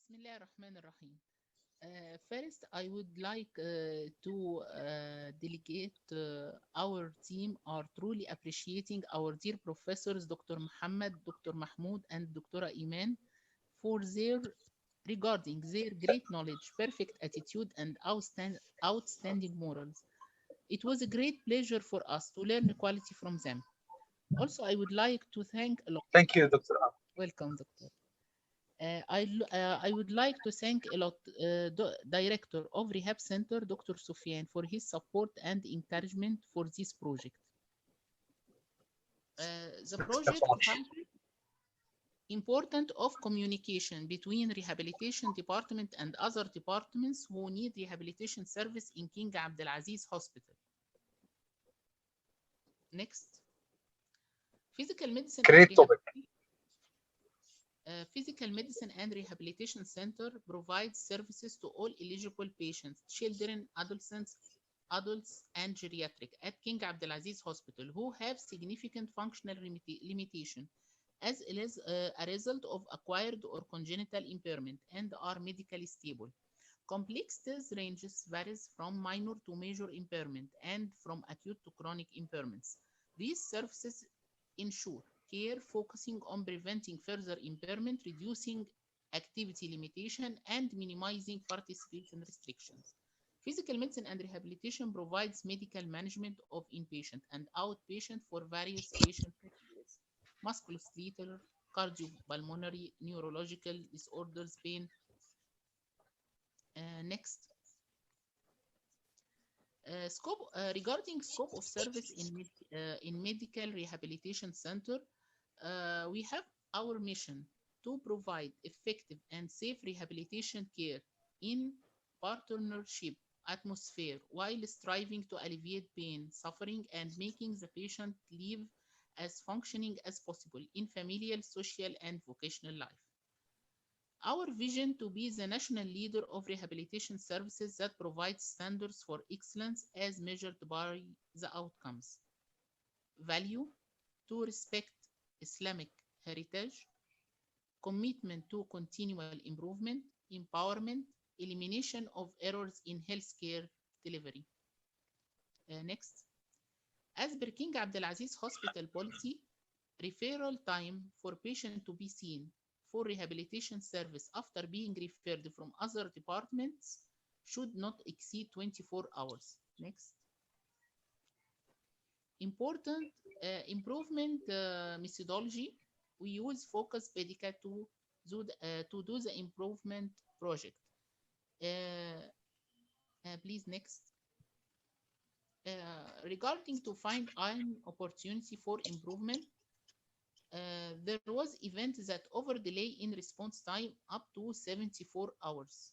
Bismillah ar-Rahman ar-Rahim. First, I would like to delegate our team are truly appreciating our dear professors, Dr. Muhammad, Dr. Mahmoud, and Dr. Iman for their regarding their great knowledge, perfect attitude, and outstanding morals. It was a great pleasure for us to learn quality from them. Also, I would like to thank a lot. Thank you, Dr. Welcome, Doctor. I would like to thank a lot Director of Rehab Center, Dr. Sufyan, for his support and encouragement for this project. The Thank you so project much. titled Importance of Communication between Rehabilitation Department and other departments who need rehabilitation service in King Abdulaziz Hospital. Next. Physical medicine and Great topic. Physical Medicine and Rehabilitation Center provides services to all eligible patients, children, adults, and geriatric at King Abdulaziz Hospital who have significant functional limitation as a result of acquired or congenital impairment and are medically stable. Complexities ranges varies from minor to major impairment and from acute to chronic impairments. These services ensure care focusing on preventing further impairment, reducing activity limitation, and minimizing participation restrictions. Physical medicine and rehabilitation provides medical management of inpatient and outpatient for various patient categories: musculoskeletal, cardiopulmonary, neurological disorders, pain. Next. Regarding scope of service in medical rehabilitation center, we have our mission to provide effective and safe rehabilitation care in partnership atmosphere while striving to alleviate pain, suffering, and making the patient live as functioning as possible in familial, social, and vocational life. Our vision to be the national leader of rehabilitation services that provides standards for excellence as measured by the outcomes. Value to respect Islamic heritage, commitment to continual improvement, empowerment, elimination of errors in healthcare delivery. Next. As per King Abdulaziz Hospital policy, referral time for patient to be seen for rehabilitation service after being referred from other departments should not exceed 24 hours. Next. Important improvement methodology. We use focus PDCA to do the improvement project. Please next. Regarding to find an opportunity for improvement, there was event that over delay in response time up to 74 hours.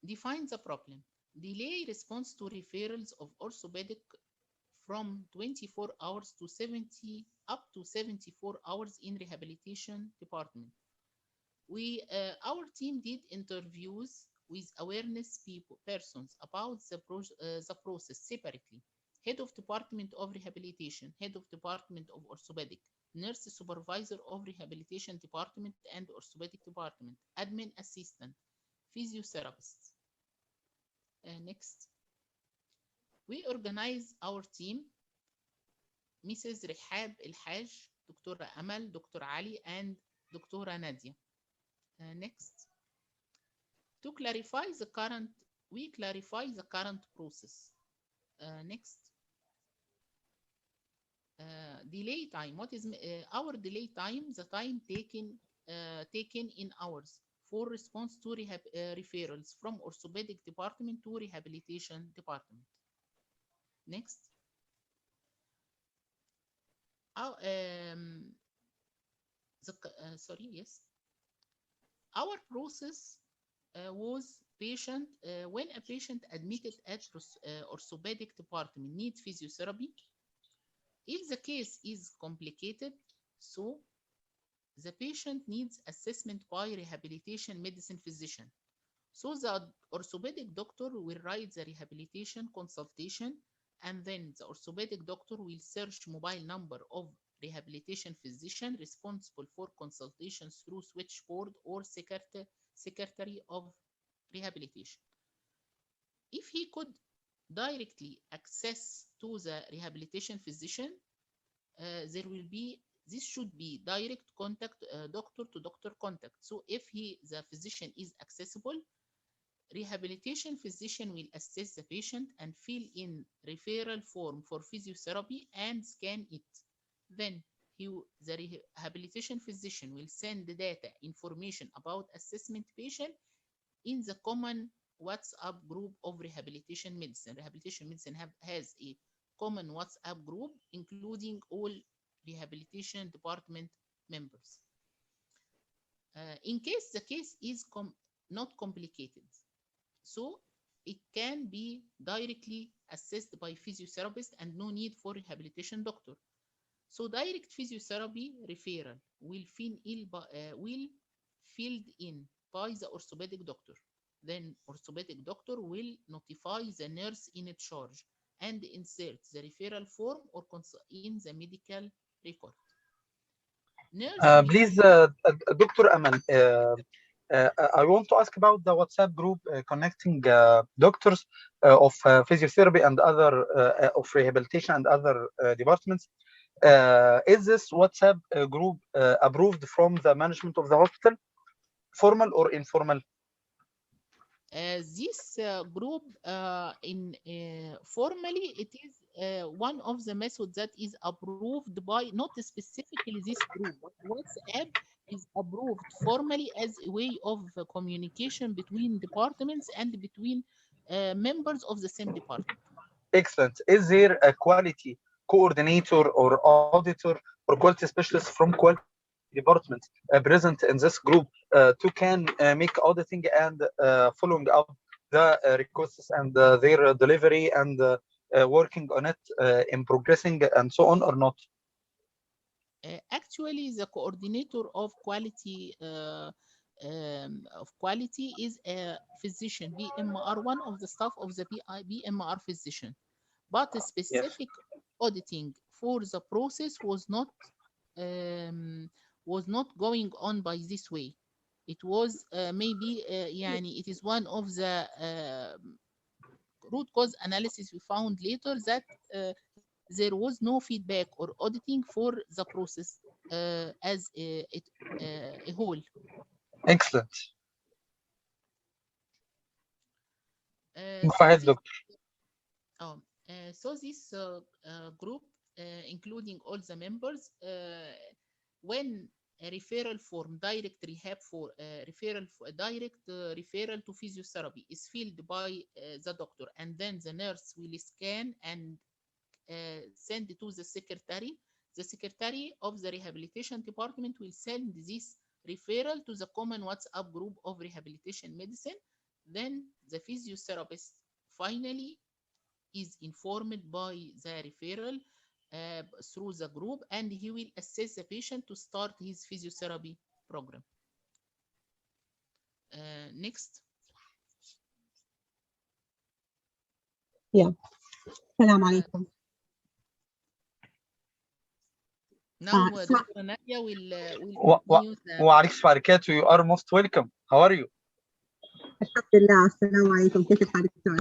Define the problem. Delay response to referrals of orthopedic from 24 hours to 70 up to 74 hours in rehabilitation department. Our team did interviews with awareness persons about the process separately. Head of Department of Rehabilitation, Head of Department of Orthopedic, Nurse Supervisor of Rehabilitation Department and Orthopedic Department, Admin Assistant, Physiotherapists. Next. We organize our team, Mrs. Rehab El-Haj, Dr. Amal, Dr. Ali, and Dr. Nadia. Next. To clarify the current, we clarify the current process. Next. Delay time. What is our delay time? The time taken in hours for response to referrals from orthopedic department to rehabilitation department. Next. Our process was patient when a patient admitted at orthopedic department needs physiotherapy. If the case is complicated, so the patient needs assessment by rehabilitation medicine physician. So the orthopedic doctor will write the rehabilitation consultation, and then the orthopedic doctor will search mobile number of rehabilitation physician responsible for consultations through switchboard or secretary of rehabilitation. If he could directly access to the rehabilitation physician, this should be direct contact, doctor to doctor contact. So if the physician is accessible, rehabilitation physician will assess the patient and fill in referral form for physiotherapy and scan it. Then the rehabilitation physician will send the data information about assessment patient in the common WhatsApp group of rehabilitation medicine. Rehabilitation medicine has a common WhatsApp group including all rehabilitation department members. In case the case is not complicated, so it can be directly assessed by physiotherapist and no need for rehabilitation doctor. So direct physiotherapy referral will filled in by the orthopedic doctor. Then orthopedic doctor will notify the nurse in charge and insert the referral form or in the medical record. Please, Dr. Aman, I want to ask about the WhatsApp group connecting doctors of physiotherapy and other of rehabilitation and other departments. Is this WhatsApp group approved from the management of the hospital, formal or informal? This group formally it is one of the methods that is approved by not specifically this group, but WhatsApp is approved formally as a way of communication between departments and between members of the same department. Excellent. Is there a quality coordinator or auditor or quality specialist from quality department present in this group to can make auditing and following up the requests and their delivery and working on it in progressing and so on, or not? Actually, the coordinator of quality is a physician, BMR, one of the staff of the BMR physician. But a specific auditing for the process was not going on by this way. It was maybe it is one of the root cause analysis we found later that there was no feedback or auditing for the process as a whole. Excellent. Go ahead, Doctor. So this group, including all the members, when a referral form, direct referral to physiotherapy is filled by the doctor, and then the nurse will scan and send it to the secretary. The secretary of the rehabilitation department will send this referral to the common WhatsApp group of rehabilitation medicine. Then the physiotherapist finally is informed by the referral through the group, and he will assess the patient to start his physiotherapy program. Next. Yeah. Assalamu alaikum. Now, Dr. Nadia will continue the... You are most welcome. How are you? Alhamdulillah. Assalamu alaikum. كيف حالك دكتور?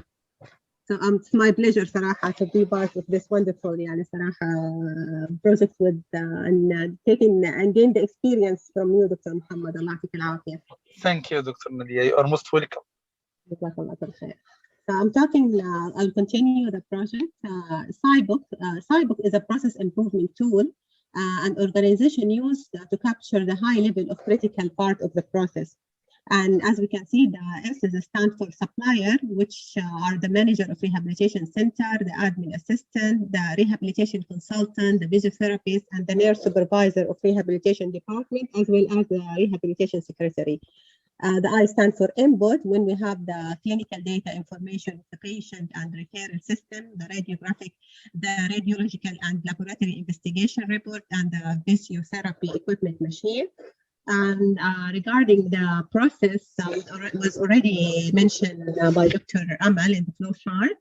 So it's my pleasure صراحة to be part of this wonderful صراحة project with and taking and gain the experience from you, Dr. Mohammad. Allah يعطيك العافية. Thank you, Dr. Nadia. You are most welcome. So I'm talking, I'll continue the project. SciBook is a process improvement tool and organization used to capture the high level of critical part of the process. And as we can see, the S is a stand for supplier, which are the manager of rehabilitation center, the admin assistant, the rehabilitation consultant, the physiotherapist, and the nurse supervisor of rehabilitation department, as well as the rehabilitation secretary. The I stand for input when we have the clinical data information of the patient and referral system, the radiological and laboratory investigation report, and the physiotherapy equipment machine. And regarding the process, was already mentioned by Dr. Amal in the flow chart.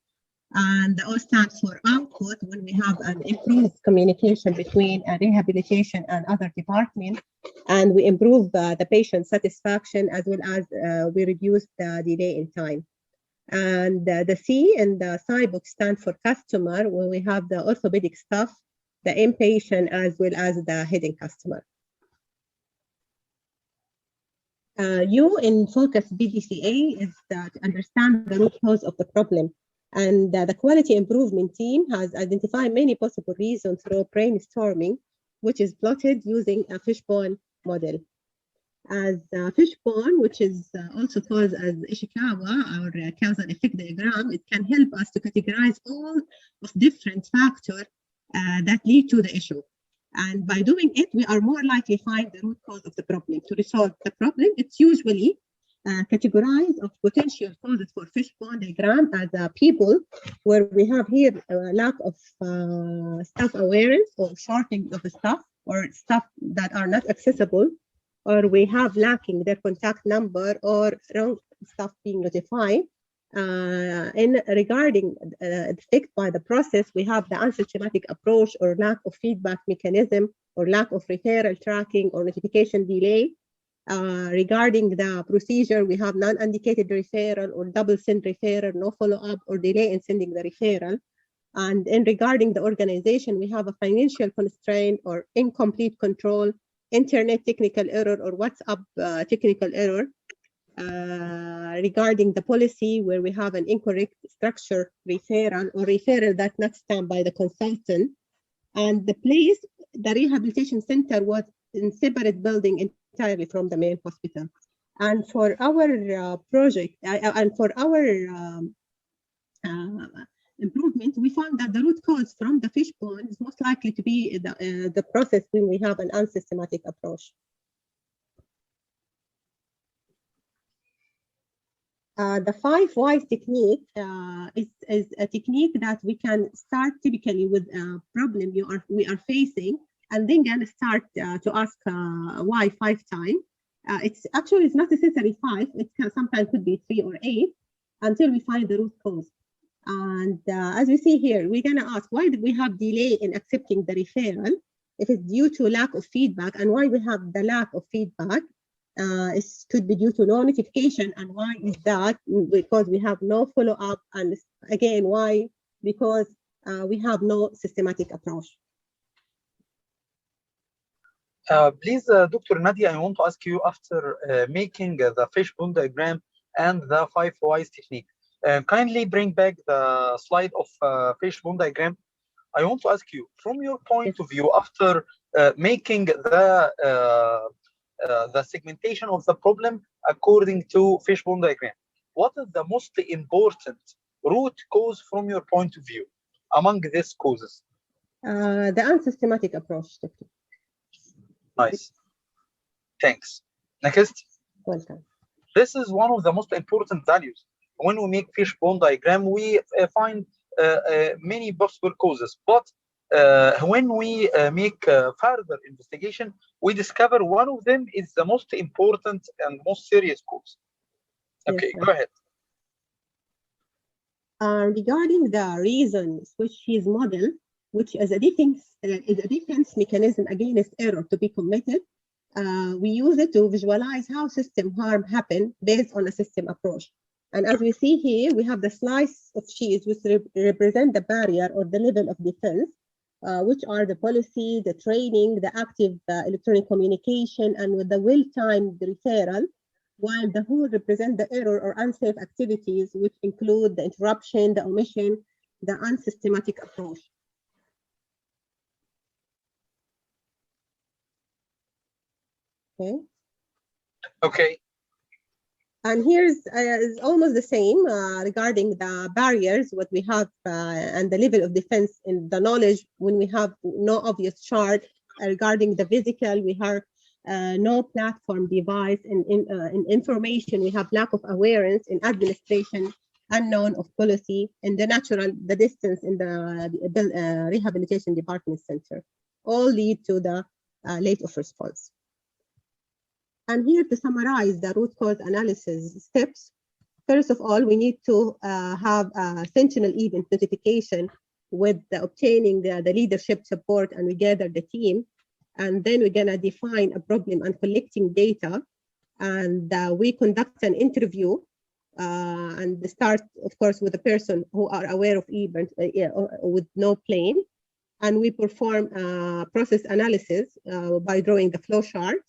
And the O stands for output when we have an improved communication between rehabilitation and other departments, and we improve the patient satisfaction as well as we reduce the delay in time. And the C in the SciBook stand for customer, when we have the orthopedic staff, the inpatient as well as the hidden customer. U in focus BDCA is to understand the root cause of the problem. And the quality improvement team has identified many possible reasons through brainstorming, which is plotted using a fishbone model. As fishbone, which is also called as Ishikawa or causal effect diagram, it can help us to categorize all of different factors that lead to the issue. And by doing it, we are more likely to find the root cause of the problem. To resolve the problem, it's usually categorized of potential causes for fishbone diagram as people, where we have here a lack of staff awareness or shorting of the staff or staff that are not accessible, or we have lacking their contact number or wrong staff being notified. In regarding effect by the process, we have the unsystematic approach or lack of feedback mechanism or lack of referral tracking or notification delay. Regarding the procedure, we have non-indicated referral or double send referral, no follow-up or delay in sending the referral. And in regarding the organization, we have a financial constraint or incomplete control, internet technical error or WhatsApp technical error. Regarding the policy, where we have an incorrect structure referral or referral that not stamped by the consultant. And the place, the rehabilitation center was in separate building entirely from the main hospital. And for our project, and for our improvement, we found that the root cause from the fishbone is most likely to be the process when we have an unsystematic approach. The 5 whys technique is a technique that we can start typically with a problem we are facing, and then gonna start to ask why 5 times. It's not necessarily 5. It can sometimes could be 3 or 8 until we find the root cause. And as we see here, we're gonna ask why did we have delay in accepting the referral? If it's due to lack of feedback, and why we have the lack of feedback. It could be due to no notification, and why is that? Because we have no follow-up, and again, why? Because we have no systematic approach. Please, Dr. Nadia, I want to ask you, after making the fishbone diagram and the 5 whys technique, kindly bring back the slide of fishbone diagram. I want to ask you, from your point of view, after making the segmentation of the problem according to fishbone diagram, what is the most important root cause from your point of view among these causes? The unsystematic approach. Nice. Thanks. Next. Welcome. This is one of the most important values. When we make fishbone diagram, we find many possible causes, but when we make further investigation, we discover one of them is the most important and most serious cause. Okay, yes, go ahead. Regarding the reasons which his model, which is a defense mechanism against error to be committed, we use it to visualize how system harm happen based on a system approach. And as we see here, we have the slice of cheese which represent the barrier or the level of defense, which are the policy, the training, the active electronic communication, and with the well-timed referral, while the whole represent the error or unsafe activities, which include the interruption, the omission, the unsystematic approach. Okay. Okay. And here's is almost the same regarding the barriers, what we have and the level of defense in the knowledge. When we have no obvious chart regarding the physical, we have no platform device. In information, we have lack of awareness in administration, unknown of policy, and the distance in the rehabilitation department center, all lead to the late of response. And here to summarize the root cause analysis steps, first of all, we need to have a sentinel event notification with obtaining the leadership support, and we gather the team. And then we're gonna define a problem and collecting data. And we conduct an interview and start, of course, with the person who are aware of event with no plan. And we perform process analysis by drawing the flow chart.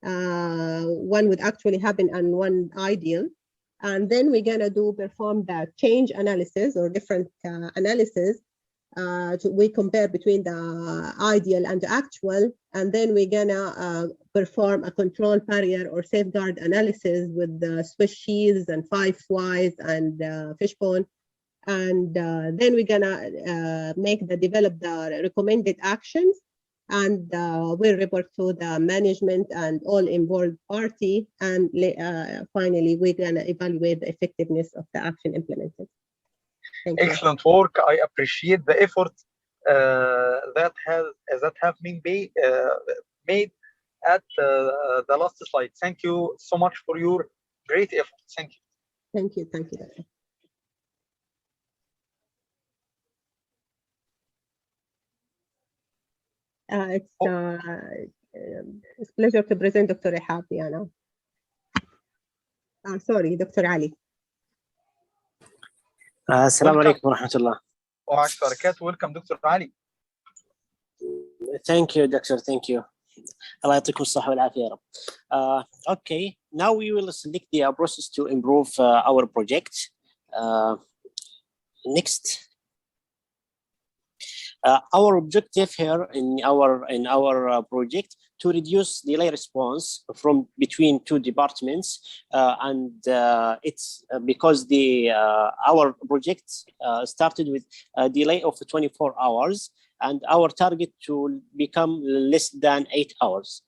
One would actually happen and one ideal. And then we're gonna perform the change analysis or different analysis. We compare between the ideal and the actual, and then we're gonna perform a control barrier or safeguard analysis with the Swiss cheese and 5 Whys and fishbone. And then we're gonna develop the recommended actions, and we'll report to the management and all involved party. And finally, we're gonna evaluate the effectiveness of the action implemented. Thank you. Excellent work. I appreciate the effort that have been made at the last slide. Thank you so much for your great effort. Thank you. Thank you. Thank you, Doctor. It's a pleasure to present Dr. Rehab, Diana. Sorry, Dr. Ali. Assalamu alaikum wa rahmatullah. Welcome, Dr. Ali. Thank you, Doctor. Thank you. Allah yatikum as-sahha wal afiyah. Okay, now we will select the process to improve our project. Next. Our objective here in our project to reduce delay response from between two departments, and it's because our project started with a delay of 24 hours, and our target to become less than 8 hours.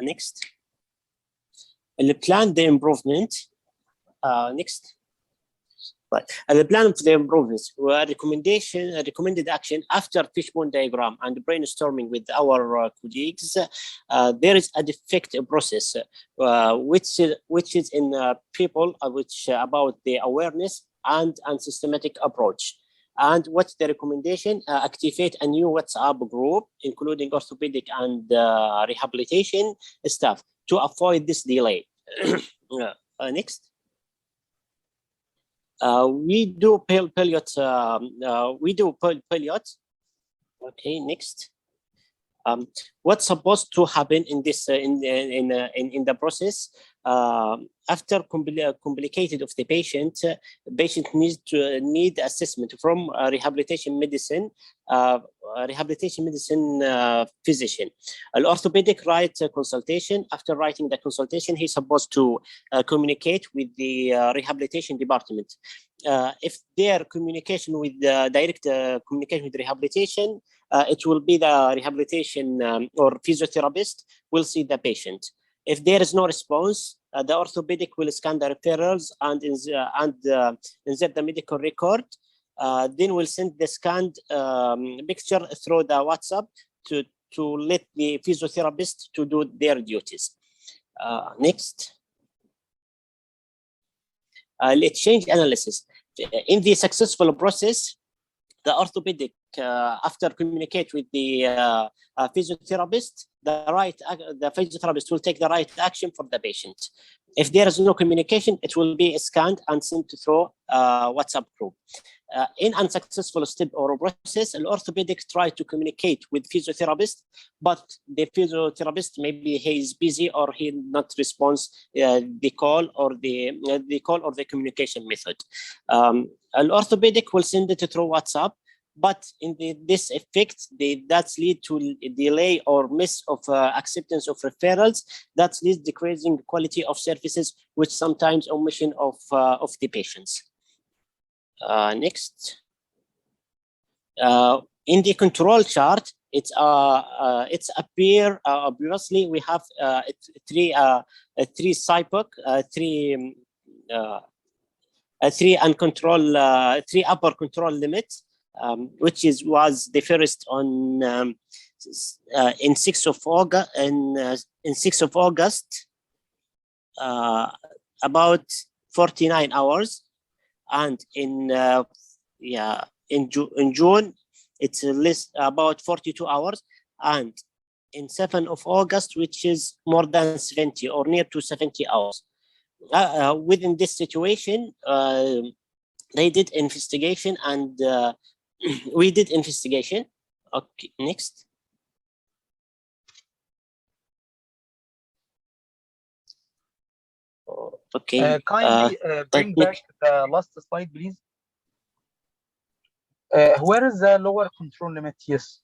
Next. Plan the improvement. Next. Right. The plan for the improvements were recommended action after fishbone diagram and brainstorming with our colleagues. There is a defect process, which is in people, which about the awareness and systematic approach. And what's the recommendation? Activate a new WhatsApp group, including orthopedic and rehabilitation staff, to avoid this delay. Next. We do pilot. Okay, next. What's supposed to happen in this in the process? After complicated of the patient need assessment from rehabilitation medicine physician. An orthopedic write consultation. After writing the consultation, he's supposed to communicate with the rehabilitation department. If their communication with direct communication with rehabilitation, it will be the rehabilitation or physiotherapist will see the patient. If there is no response, the orthopedic will scan the referrals and insert the medical record. Then we'll send the scanned picture through the WhatsApp to let the physiotherapist to do their duties. Next. Let's change analysis. In the successful process, the orthopedic, after communicate with the physiotherapist, the physiotherapist will take the right action for the patient. If there is no communication, it will be scanned and sent through WhatsApp group. In unsuccessful step or process, an orthopedic try to communicate with physiotherapist, but the physiotherapist maybe he is busy or he not responds the call or the communication method. An orthopedic will send it through WhatsApp, but in this effect, that lead to a delay or miss of acceptance of referrals. That leads decreasing quality of services, which sometimes omission of the patients. Next. In the control chart, it's appear obviously we have three CPHQ, three upper control limits. Which was the first on in 6th of August, in 6th of August, about 49 hours, and in June it's less, about 42 hours, and in 7th of August, which is more than 70 or near to 70 hours. Within this situation, they did investigation, and we did investigation. Okay, next. Okay. Kindly bring back the last slide, please. Where is the lower control limit? Yes.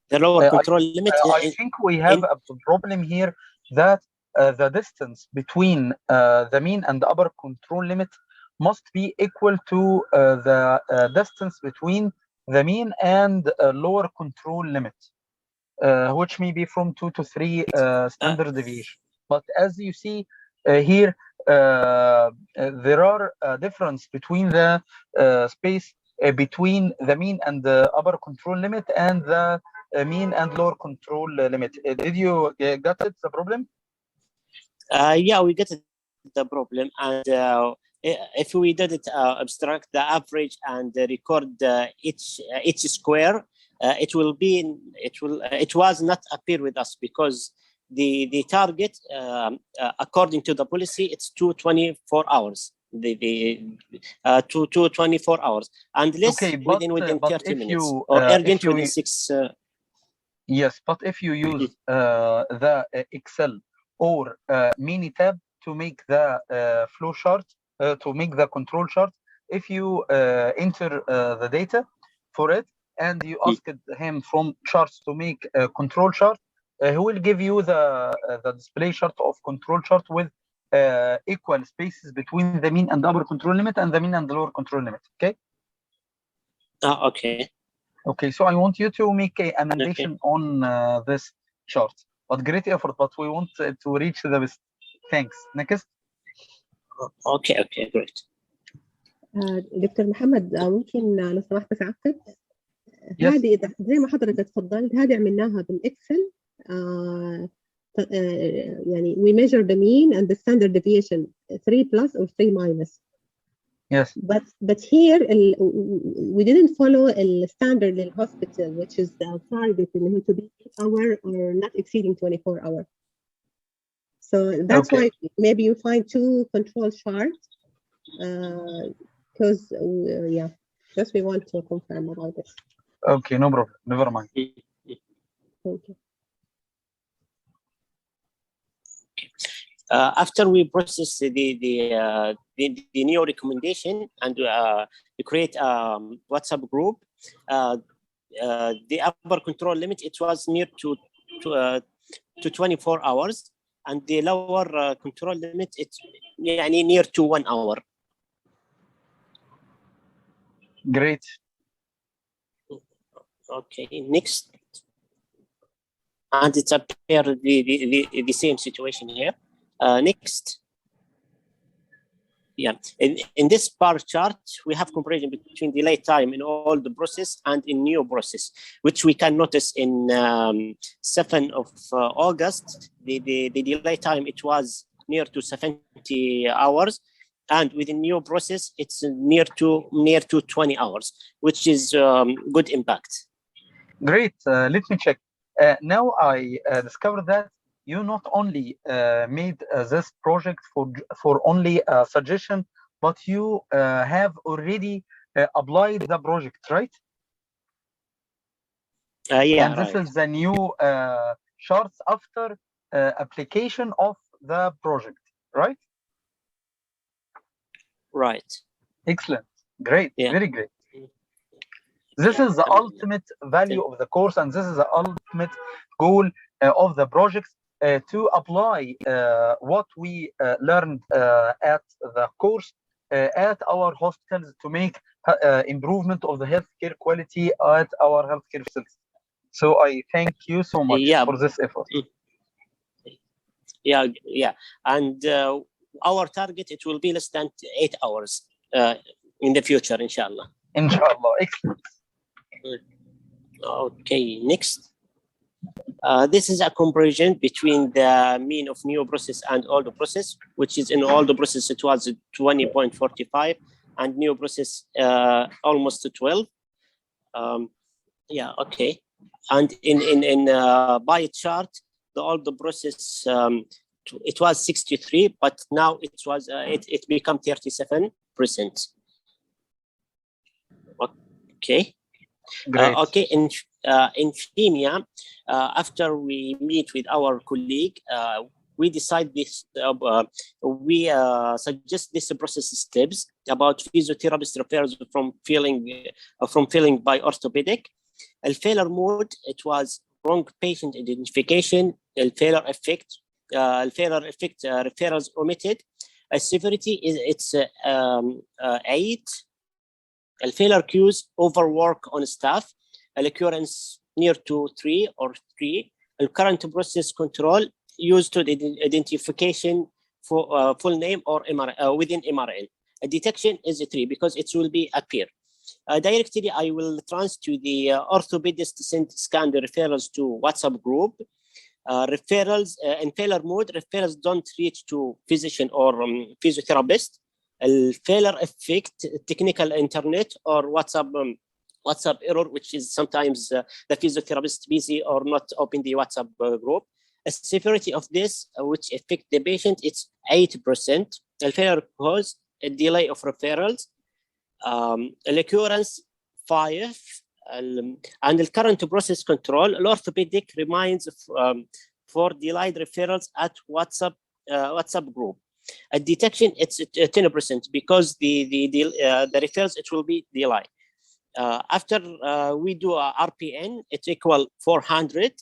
The lower control limit. I think we have a problem here that the distance between the mean and the upper control limit must be equal to the distance between the mean and lower control limit, which may be from 2 to 3 standard deviation. But as you see here, there are a difference between the space between the mean and the upper control limit and the mean and lower control limit. Did you get it, the problem? Yeah, we get the problem, and if we did it abstract the average and record each square, it was not appear with us, because the target according to the policy, it's 224 hours. To 24 hours, and less within 30 minutes, or urgent within 6. Yes, but if you use the Excel or Minitab to make the flow chart, to make the control chart, if you enter the data for it and you asked him from charts to make a control chart, he will give you the display chart of control chart with equal spaces between the mean and upper control limit and the mean and the lower control limit. Okay. Okay. Okay. So I want you to make an amendation on this chart. But great effort. But we want to reach the best. Thanks. Next. Okay. Okay. Great. دكتور محمد، ممكن لو سمحت اساعدك؟ هذه زي ما حضرتك اتفضلت، هذه عملناها بالاكسل. يعني we measure the mean and the standard deviation 3 plus or 3 minus. Yes. But here we didn't follow the standard in hospital, which is the target to be 8 hour or not exceeding 24 hours. So that's why maybe you find 2 control charts, because yeah, just we want to confirm about this. Okay, no problem. Never mind. Thank you. After we process the new recommendation and we create a WhatsApp group, the upper control limit, it was near to 24 hours, and the lower control limit, it's near to 1 hour. Great. Okay, next. And it's appear the same situation here. Next. Yeah, in this bar chart, we have comparison between delay time in all the process and in new process, which we can notice in 7th of August, the delay time, it was near to 70 hours. And with the new process, it's near to 20 hours, which is good impact. Great. Let me check. Now I discovered that you not only made this project for only a suggestion, but you have already applied the project, right? Yeah, and this is the new charts after application of the project, right? Right. Excellent. Great. Yeah. Very great. This is the ultimate value of the course, and this is the ultimate goal of the projects, to apply what we learned at the course at our hospitals to make improvement of the healthcare quality at our healthcare facilities. So I thank you so much for this effort. Yeah, and our target, it will be less than 8 hours in the future, inshallah. Inshallah. Excellent. Okay, next. This is a comparison between the mean of new process and old process, which is in old process it was 20.45 and new process almost 12. Yeah, okay. And in pie chart, the old process it was 63, but now it become 37%. Okay. Okay, in FEMIA, after we meet with our colleague, we decide this. We suggest this process steps about physiotherapist referrals from feeling by orthopedic. Failure mode, it was wrong patient identification. Failure effect, referrals omitted. Severity is 8. Failure cues, overwork on staff. Occurrence near to 3 or 3. Current process control used to the identification for full name or within MRN. Detection is 3 because it will be appear. Directly, I will transfer to the orthopedist scan the referrals to WhatsApp group. Referrals in failure mode, referrals don't reach to physician or physiotherapist. Failure effect, technical internet or WhatsApp error, which is sometimes the physiotherapist busy or not open the WhatsApp group. A severity of this, which affect the patient, it's 8%. Failure cause a delay of referrals. Occurrence 5. And the current process control, orthopedic reminds for delayed referrals at WhatsApp group. At detection, it's 10% because the referrals it will be delayed. After we do a RPN, it's equal 400.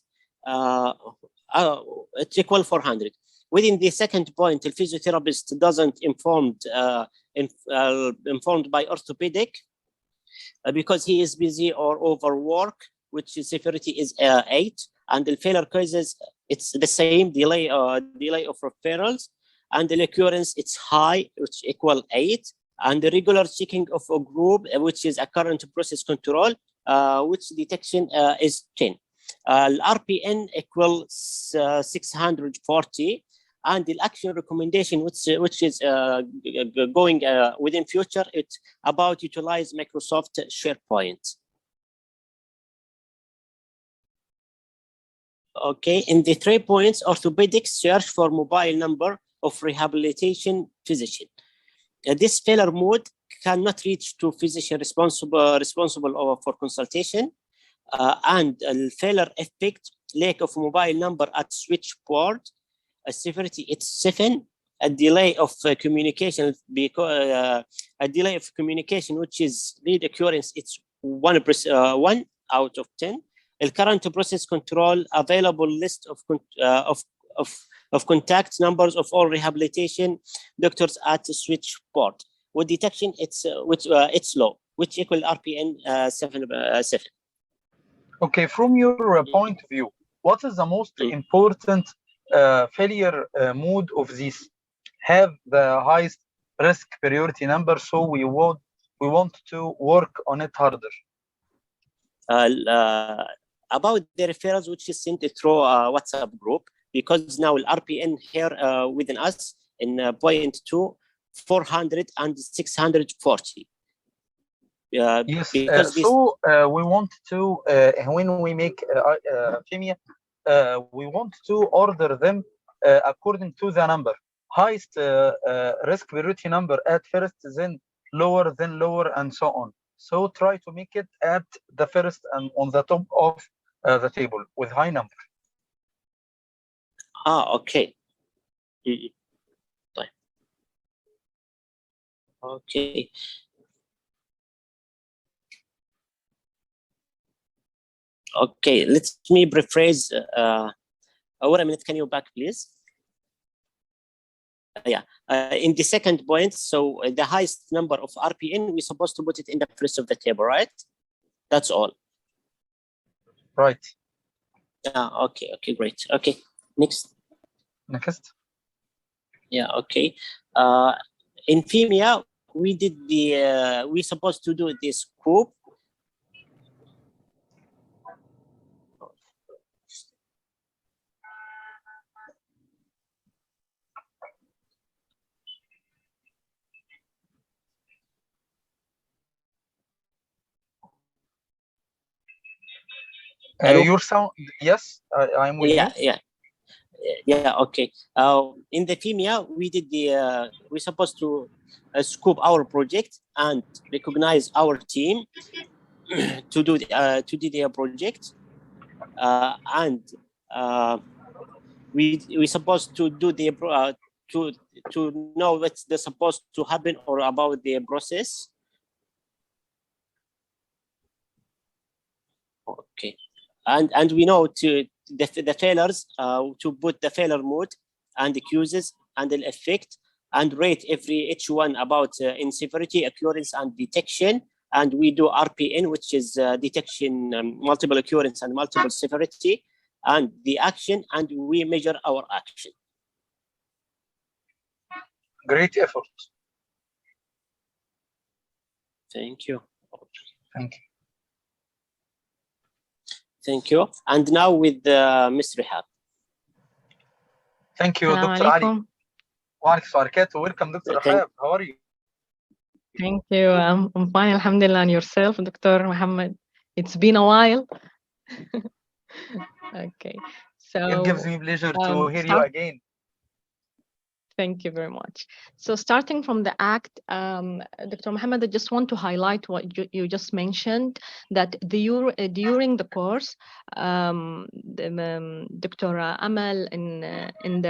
It's equal 400. Within the second point, the physiotherapist doesn't informed by orthopedic because he is busy or overwork, which severity is 8, and the failure causes it's the same delay of referrals, and the occurrence it's high, which equal 8, and the regular checking of a group, which is a current process control, which detection is 10. RPN equals 640. And the action recommendation, which is going within future, it's about utilize Microsoft SharePoint. Okay, in the 3 points, orthopedics search for mobile number of rehabilitation physician. This failure mode cannot reach to physician responsible for consultation, and failure effect, lack of mobile number at switchboard. Severity it's 7. A delay of communication because a delay of communication, which is lead occurrence, it's 1 out of 10. The current process control, available list of contact numbers of all rehabilitation doctors at switchboard. With detection, it's low, which equal RPN 7. Okay, from your point of view, what is the most important failure mode of these? Have the highest risk priority number, so we want to work on it harder. About the referrals which is sent through WhatsApp group, because now RPN here within us in point 2, 400 and 640. Yes, so we want to when we make FEMIA, we want to order them according to the number. Highest risk priority number at first, then lower, and so on. So try to make it at the first and on the top of the table with high number. Okay. Okay. Okay, let me rephrase. Wait a minute, can you back, please? Yeah, in the second point, so the highest number of RPN, we're supposed to put it in the first of the table, right? That's all. Right. Okay, great. Okay, next. Yeah, okay. In FEMIA, we did the, we supposed to do this group. Your sound, yes, I'm with you. Yeah, okay. In the FEMIA, we did we're supposed to scope our project and recognize our team to do their project, and we supposed to do the to know what's the supposed to happen or about the process. Okay, and we know to the failures, to put the failure mode and the causes and the effect, and rate each one about in severity, occurrence, and detection. And we do RPN, which is detection, multiple occurrence and multiple severity, and the action, and we measure our action. Great effort. Thank you. Thank you. Thank you. And now with Ms. Rihab. Thank you, Dr. Ali. Welcome, Dr. Rihab. How are you? Thank you. I'm fine, alhamdulillah. And yourself, Dr. Mohammed? It's been a while. Okay. So it gives me pleasure to hear you again. Thank you very much. So starting from the act, Dr. Mohammed, I just want to highlight what you just mentioned, that during the course, Dr. Amal in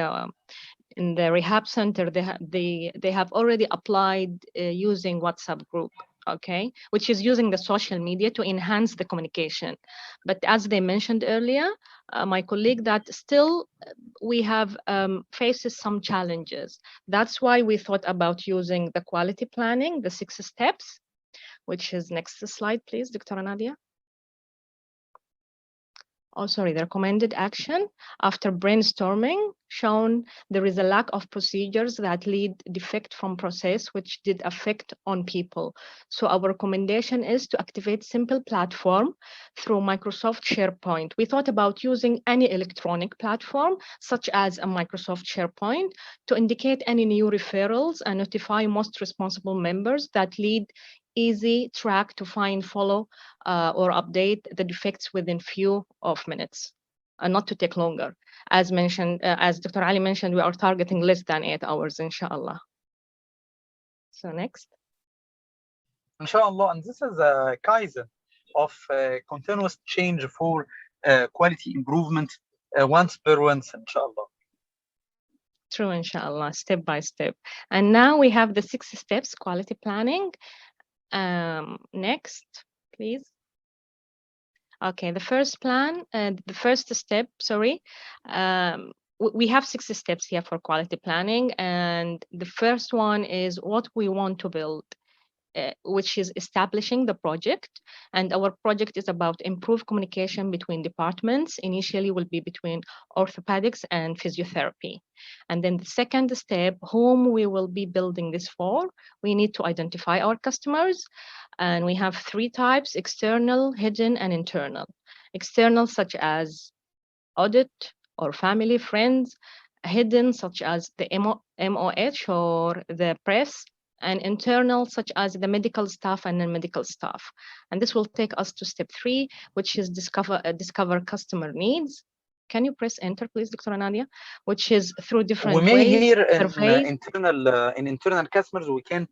the rehab center, they have already applied using WhatsApp group, okay, which is using the social media to enhance the communication. But as they mentioned earlier, my colleague, that still we have faces some challenges. That's why we thought about using the quality planning, the 6 steps, which is next slide, please, Dr. Nadia. Oh, sorry, the recommended action. After brainstorming, shown there is a lack of procedures that lead defect from process, which did affect on people. So our recommendation is to activate simple platform through Microsoft SharePoint. We thought about using any electronic platform, such as a Microsoft SharePoint, to indicate any new referrals and notify most responsible members that lead easy track to find, follow, or update the defects within few of minutes, and not to take longer. As mentioned, as Dr. Ali mentioned, we are targeting less than 8 hours, inshallah. So next. Inshallah, and this is a Kaizen of continuous change for quality improvement once per once, inshallah. True, inshallah, step by step. And now we have the 6 steps quality planning. Next, please. Okay, the first step, sorry. We have 6 steps here for quality planning, and the first one is what we want to build, which is establishing the project. And our project is about improved communication between departments. Initially will be between orthopedics and physiotherapy. And then the second step, whom we will be building this for, we need to identify our customers. And we have 3 types: external, hidden, and internal. External, such as audit or family, friends. Hidden, such as the MOH or the press. And internal, such as the medical staff and non-medical staff. And this will take us to step 3, which is discover customer needs. Can you press enter, please, Dr. Nadia? Which is through different ways. We may hear in internal customers, we can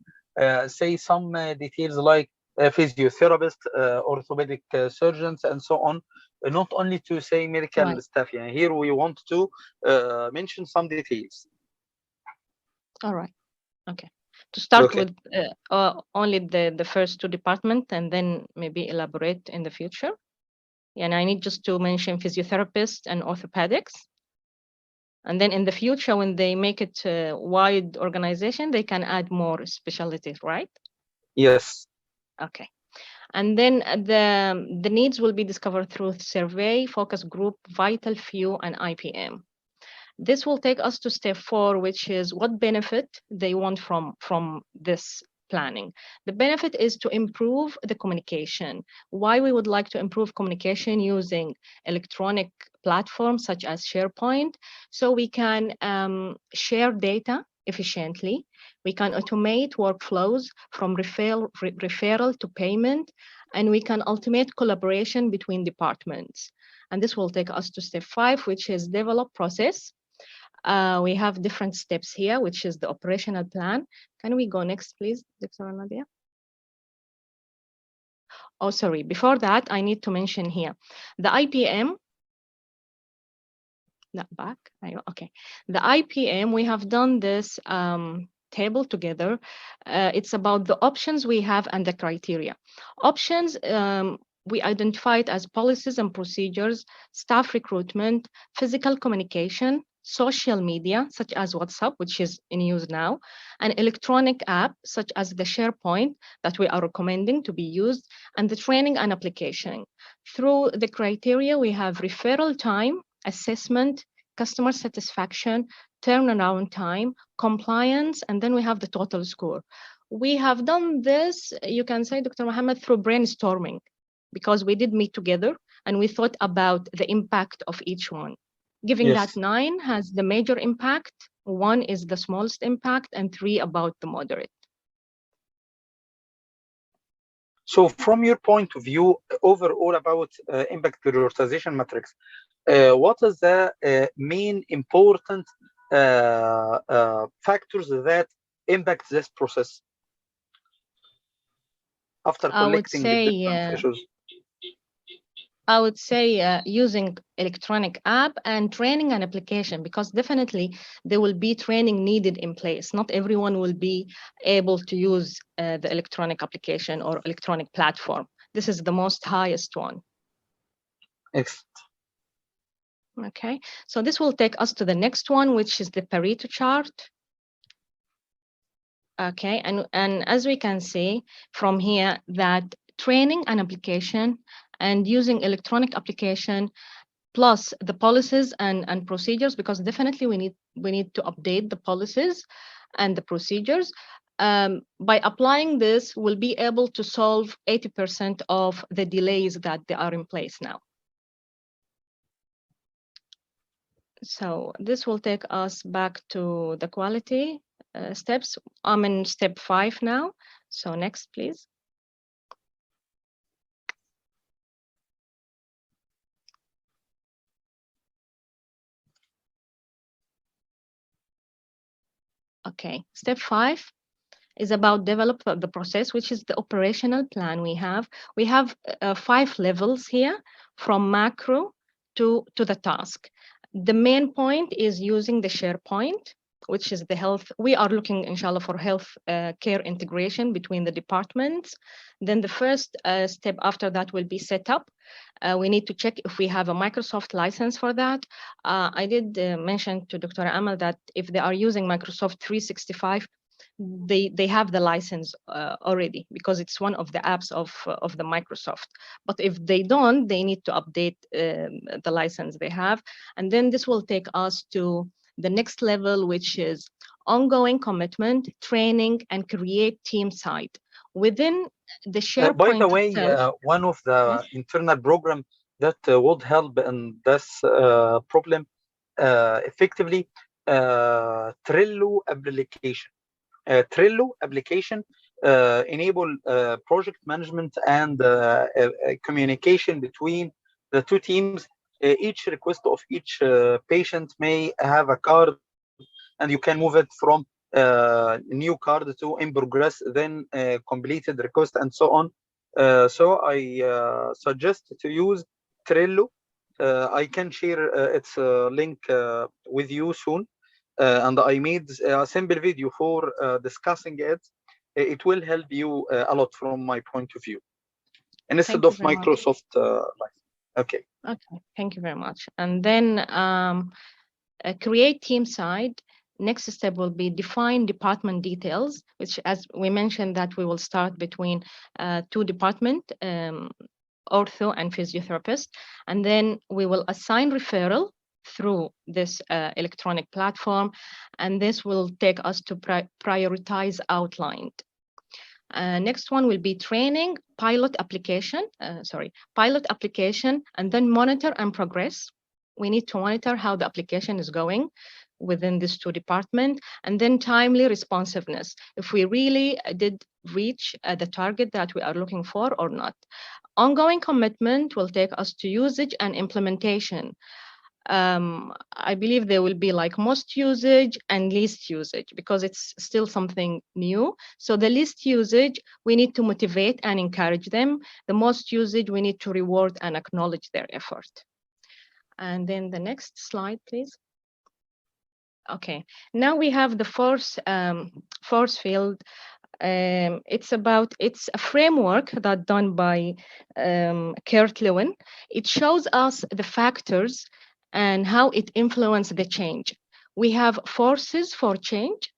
say some details like physiotherapist, orthopedic surgeons, and so on. Not only to say medical staff. Yeah. Here we want to mention some details. All right. Okay. To start with only the first 2 departments, and then maybe elaborate in the future. And I need just to mention physiotherapists and orthopedics. And then in the future, when they make it a wide organization, they can add more specialties, right? Yes. Okay. And then the needs will be discovered through survey, focus group, vital few, and IPM. This will take us to step 4, which is what benefit they want from this planning. The benefit is to improve the communication. Why we would like to improve communication using electronic platforms such as SharePoint, so we can share data efficiently. We can automate workflows from referral to payment, and we can automate collaboration between departments. And this will take us to step 5, which is develop process. We have different steps here, which is the operational plan. Can we go next, please, Dr. Nadia? Oh, sorry. Before that, I need to mention here the IPM. Back. Okay. The IPM, we have done this table together. It's about the options we have and the criteria. Options, we identified as policies and procedures, staff recruitment, physical communication, social media, such as WhatsApp, which is in use now, an electronic app, such as the SharePoint that we are recommending to be used, and the training and application. Through the criteria, we have referral time, assessment, customer satisfaction, turnaround time, compliance, and then we have the total score. We have done this, you can say, Dr. Mohammed, through brainstorming, because we did meet together and we thought about the impact of each one. Given that 9 has the major impact, 1 is the smallest impact, and 3 about the moderate. So from your point of view, overall about impact prioritization matrix, what is the main important factors that impact this process after collecting different issues? I would say using electronic app and training and application, because definitely there will be training needed in place. Not everyone will be able to use the electronic application or electronic platform. This is the most highest one. Excellent. Okay, so this will take us to the next one, which is the Pareto chart. Okay, and as we can see from here that training and application and using electronic application plus the policies and procedures, because definitely we need to update the policies and the procedures. By applying this, we'll be able to solve 80% of the delays that they are in place now. So this will take us back to the quality steps. I'm in step 5 now. So next, please. Okay, step 5 is about develop the process, which is the operational plan we have. We have 5 levels here, from macro to the task. The main point is using the SharePoint, which is the health. We are looking, inshallah, for health care integration between the departments. Then the first step after that will be set up. We need to check if we have a Microsoft license for that. I did mention to Dr. Amal that if they are using Microsoft 365, they have the license already, because it's one of the apps of the Microsoft. But if they don't, they need to update the license they have. And then this will take us to the next level, which is ongoing commitment, training, and create team site. Within the SharePoint by the way, itself, one of the internal program that would help in this problem effectively, Trello application. Trello application enable project management and communication between the 2 teams. Each request of each patient may have a card, and you can move it from new card to in progress, then completed request, and so on. So I suggest to use Trello. I can share its link with you soon. And I made a simple video for discussing it. It will help you a lot from my point of view, instead of Microsoft. Okay. Okay, thank you very much. And then create team site. Next step will be define department details, which, as we mentioned, that we will start between 2 departments, ortho and physiotherapist. And then we will assign referral through this electronic platform, and this will take us to prioritize outlined. Next one will be training, pilot application, and then monitor and progress. We need to monitor how the application is going. within these two departments, and then timely responsiveness, if we really did reach the target that we are looking for or not. Ongoing commitment will take us to usage and implementation. I believe there will be like most usage and least usage, because it's still something new. So the least usage, we need to motivate and encourage them. The most usage, we need to reward and acknowledge their effort. And then the next slide, please. Okay, now we have the force field. It's a framework that done by Kurt Lewin. It shows us the factors and how it influences the change. We have forces for change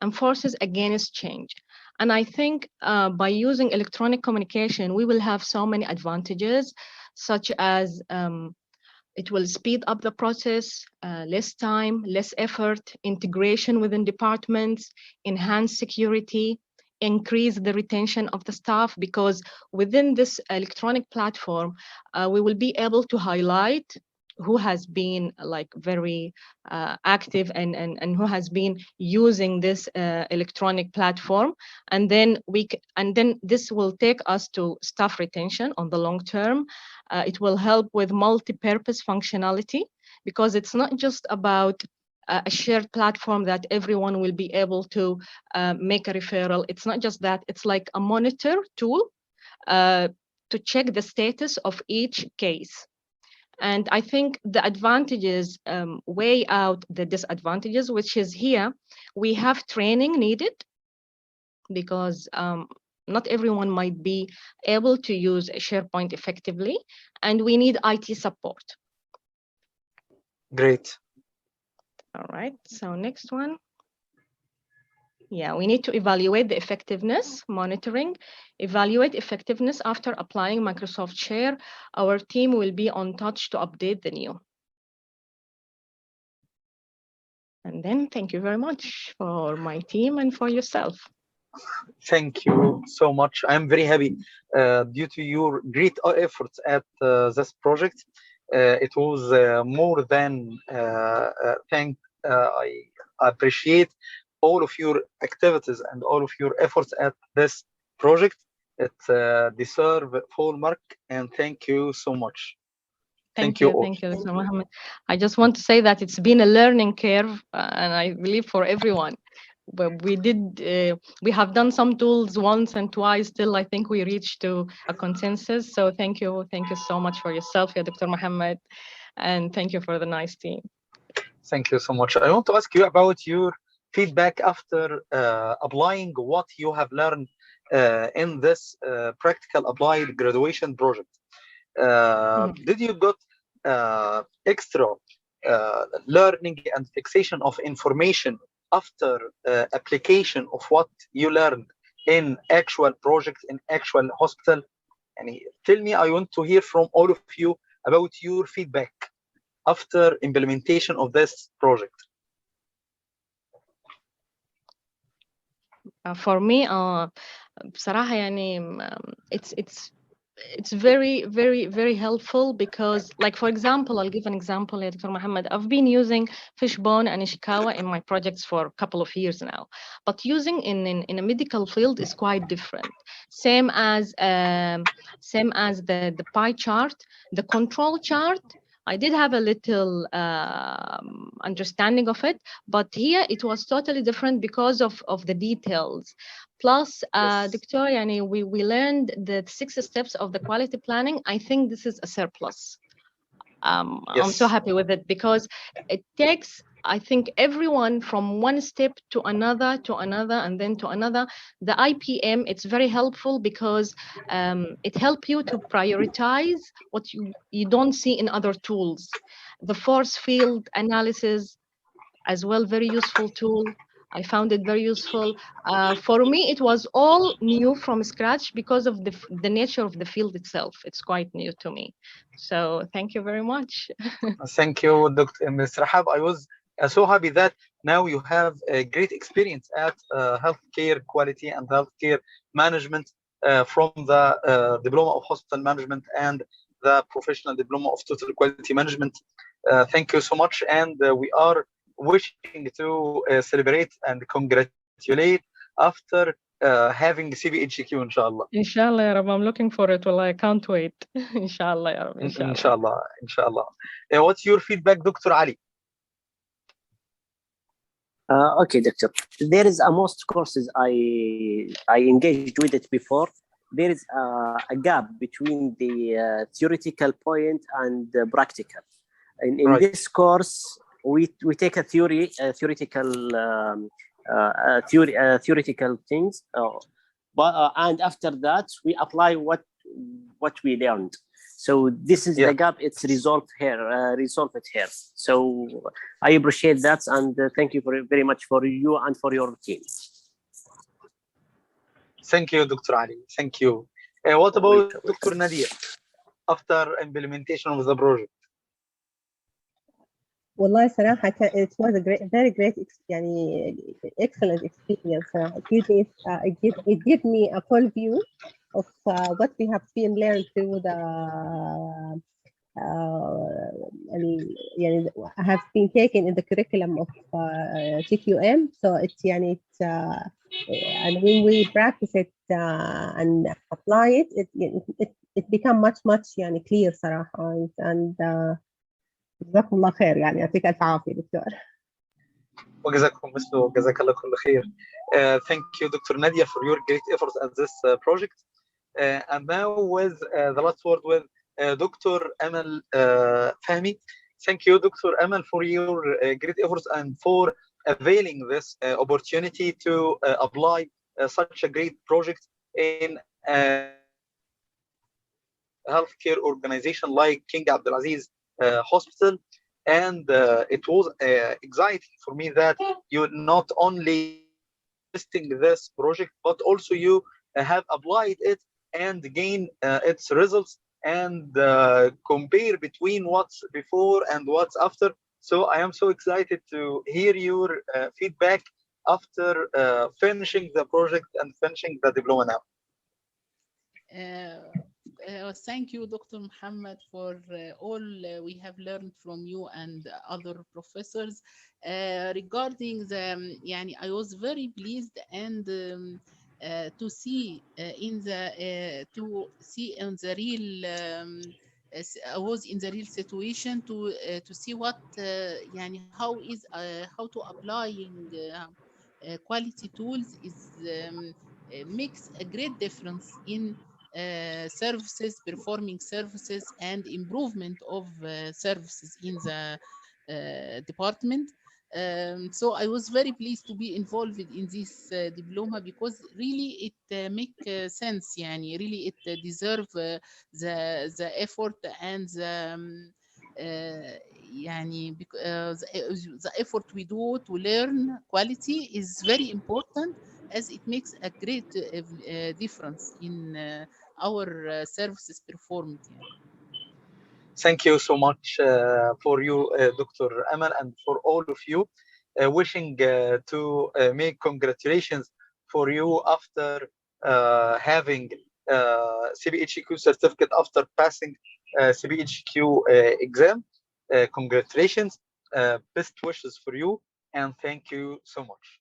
and forces against change. And I think by using electronic communication, we will have so many advantages, such as it will speed up the process, less time, less effort, integration within departments, enhance security, increase the retention of the staff, because within this electronic platform, we will be able to highlight who has been like very active and who has been using this electronic platform, and then this will take us to staff retention on the long term. It will help with multi-purpose functionality, because it's not just about a shared platform that everyone will be able to make a referral. It's not just that, it's like a monitor tool to check the status of each case. And I think the advantages weigh out the disadvantages, which is here, we have training needed, because not everyone might be able to use SharePoint effectively, and we need IT support. Great. All right, so next one. Yeah, we need to evaluate the effectiveness, monitoring, evaluate effectiveness after applying Microsoft Share. Our team will be on touch to update the new. And then thank you very much for my team and for yourself. Thank you so much. I'm very happy due to your great efforts at this project. It was more than I appreciate all of your activities and all of your efforts at this project. It deserves full mark, and thank you so much. Thank you, Mr. Mohammed. I just want to say that it's been a learning curve, and I believe for everyone. But we have done some tools once and twice. Still, I think we reached to a consensus. So thank you so much for yourself, Dr. Mohammed, and thank you for the nice team. Thank you so much. I want to ask you about your feedback after applying what you have learned in this practical applied graduation project. Did you got extra learning and fixation of information after application of what you learned in actual projects in actual hospital? And tell me, I want to hear from all of you about your feedback after implementation of this project. For me, بصراحة يعني it's very, very, very helpful, because, like, for example, I'll give an example, Dr. Mohammed. I've been using Fishbone and Ishikawa in my projects for a couple of years now, but using in a medical field is quite different. Same as the pie chart, the control chart. I did have a little understanding of it, but here it was totally different because of the details. Plus, Dr. Yani, we learned the 6 steps of the quality planning. I think this is a surplus. I'm so happy with it, because it takes, I think, everyone from one step to another, and then to another. The IPM, it's very helpful, because it helps you to prioritize what you don't see in other tools. The force field analysis as well, very useful tool. I found it very useful. For me, it was all new from scratch because of the nature of the field itself. It's quite new to me. So thank you very much. Thank you, Dr. Ms. Rahab. I was so happy that now you have a great experience at healthcare quality and healthcare management from the Diploma of Hospital Management and the Professional Diploma of Total Quality Management. Thank you so much. And we are wishing to celebrate and congratulate after having CPHQ, inshallah. Inshallah, ya Rab. I'm looking for it. Well, I can't wait. Inshallah, ya Rab. Inshallah. Inshallah. What's your feedback, Dr. Ali? Okay, doctor. There is most courses I engaged with it before. There is a gap between the theoretical point and the practical. In Right. this course, we take a theoretical things, and after that we apply what we learned. So this is the gap. It's resolved here. So I appreciate that, and thank you very much for you and for your team. Thank you, Dr. Ali. Thank you. What about Dr. Nadia after implementation of the project? والله صراحة it was a very great يعني excellent experience. It gave me a full view of what we have been learned through the يعني have been taken in the curriculum of TQM. So it's يعني and when we practice it and apply it become much يعني clear صراحة. And جزاكم الله خير يعني يعطيك الف عافيه دكتور. وجزاكم مثله وجزاك الله كل خير. Thank you, Dr. Nadia, for your great efforts at this project. And now with the last word with Dr. Amal Fahmi. Thank you, Dr. Amal, for your great efforts and for availing this opportunity to apply such a great project in a healthcare organization like King Abdulaziz Hospital. And it was exciting for me that you not only testing this project, but also you have applied it and gain its results and compare between what's before and what's after. So I am so excited to hear your feedback after finishing the project and finishing the diploma now. Thank you, Dr. Mohammed, for all we have learned from you and other professors. Regarding the, I was very pleased and to see in the real. I was in the real situation to see what how to applying quality tools is makes a great difference in services, performing services, and improvement of services in the department. So I was very pleased to be involved in this diploma because really it make sense. Really it deserve the effort and the effort we do to learn quality is very important, as it makes a great difference in our services performed. Thank you so much for you, Dr. Amal, and for all of you. Wishing to make congratulations for you after having CPHQ certificate after passing CPHQ exam. Congratulations, best wishes for you, and thank you so much.